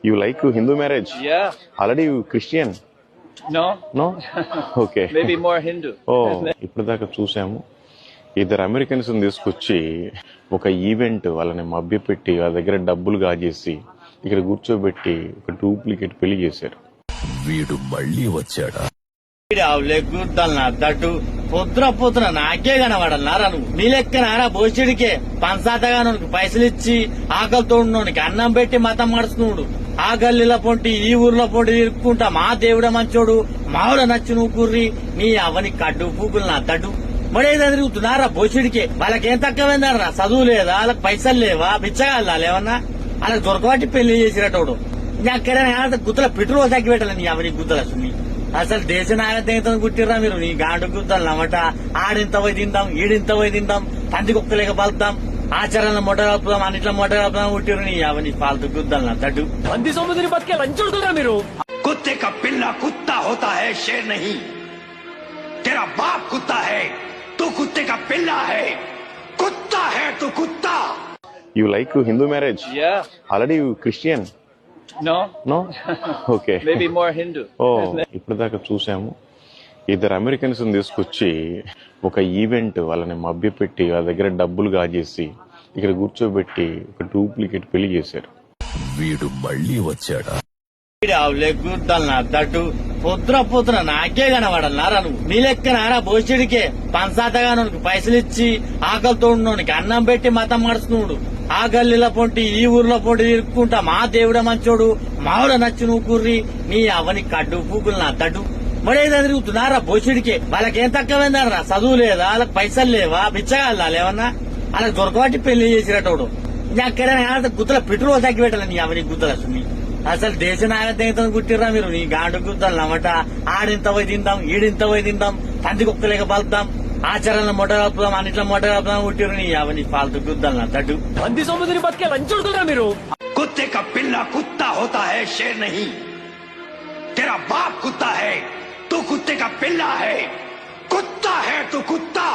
You like Hindu marriage? Yeah. Already you Christian? No. No? Okay. Maybe more Hindu. ఇప్పుడు దాకా చూసాము ఇద్దరు Americans తీసుకొచ్చి ఒక ఈవెంట్ వాళ్ళని మభ్యపెట్టి వాళ్ళ దగ్గర డబ్బులు గాజేసి ఇక్కడ కూర్చోబెట్టి ఒక డూప్లికేట్ పెళ్లి చేశారు. వీడు మళ్ళీ వచ్చాడా? దట్టు పొద్దున నాకే కనబడన్నారా నువ్వు నీ లెక్కనారా బోసిడికే పంచాతగా నువ్వు పైసలు ఇచ్చి ఆకలితో ఉన్నోనికి అన్నం పెట్టి మతం మడుచుకున్నాడు. ఆ గల్లీల పొంటి ఈ ఊర్లో పొంటి ఇరుక్కుంటా మా దేవుడ మంచోడు మావిడ నచ్చి నువ్వు కుర్రి నీ అవని కడ్డు పూకులు నా దడ్డు మడేదా తిరుగుతున్నారా బోసిడికే. వాళ్ళకేం తక్కువైందారా? చదువు లేదా? వాళ్ళకి పైసలు లేవా? బిచ్చగాళ్ళ లేవన్నా? వాళ్ళకి దొరకబట్టి పెళ్లి చేసినటోడు ఎక్కడైనా గుత్తల పెట్రోల్ తగ్గి పెట్టాలి నీ అవని గుత్తల సున్ని. అసలు దేశ నాయకత్వం కుట్టిర్రా మీరు నీ గాండు గుద్దలు నమ్మట. ఆడింత పోయి తిందాం ఈడింత పోయి తిందాం పంది కుక్కలేక పలుతాం ఆచరణ మొట్ట కలుపుదాం అన్నిట్లో మొట్ట కలుపుదాం కుట్టిరు నీ అవని పాలతు గుద్దలు నా దడ్డు పంది సొమ్ముదిని బతికే లంచుడుతున్నా మీరు. కుత్తే కా పిల్ల కుత్తా హోతా హై షేర్ నహీ. तेरा बाप कुत्ता है तू कुत्ते का पिल्ला है. कुत्ता है तू कुत्ता. You like Hindu marriage? Yeah. Already you Christian? No. No? Okay. Maybe more Hindu. ఇప్పుడు దాకా చూసాము ఇద్దరు అమెరికన్స్ తీసుకొచ్చి ఒక ఈవెంట్ వాళ్ళని మభ్యపెట్టి వాళ్ళ దగ్గర డబ్బులు గాజేసి ఇక్కడ కూర్చోబెట్టి ఒక డూప్లికేట్ పెళ్లి చేశారు. వీడు మళ్ళీ వచ్చాడా? దట్టు పొద్దున నాకే కనబడన్నారా నువ్వు నీ లెక్కనారా బోసిడికే పంచాతగా నువ్వు పైసలు ఇచ్చి ఆకలితో ఉన్నోనికి అన్నం పెట్టి మతం మడుచుకున్నాడు. ఆ గల్లీల పొంటి ఈ ఊర్లో పొంటి ఇరుక్కుంటా మా దేవుడ మంచోడు మావిడ నచ్చి నువ్వు కుర్రి నీ అవని కడ్డు పూకులు నా దడ్డు మడేదా తిరుగుతున్నారా బోసిడికే. వాళ్ళకేం తక్కువైందారా? చదువు లేదా? వాళ్ళకి పైసలు లేవా? బిచ్చగాళ్ళ లేవన్నా? వాళ్ళకి దొరకబట్టి పెళ్లి చేసినటోడు ఎక్కడైనా గుత్తల పెట్రోల్ తగ్గి పెట్టాలి నీ అవని గుద్దల సున్ని. అసలు దేశ నాయకత్వం కుట్టిర్రా మీరు నీ గాండు గుద్దలు నమ్మట. ఆడింత పోయి తిందాం ఈడింత పోయి తిందాం పంది కుక్కలేక పలుతాం ఆచరణ మొట్ట కలుపుదాం అన్నిట్లో మొట్ట కలుపుదాం కుట్టిరు నీ అవని పాలతు గుద్దలు నా దడ్డు పంది సొమ్ముదిని బతికే లంచుడుతున్నా మీరు. कुत्ते का पिल्ला कुत्ता होता है शेर नहीं. तेरा बाप कुत्ता है तू कुत्ते का पिल्ला है. कुत्ता है तू कुत्ता.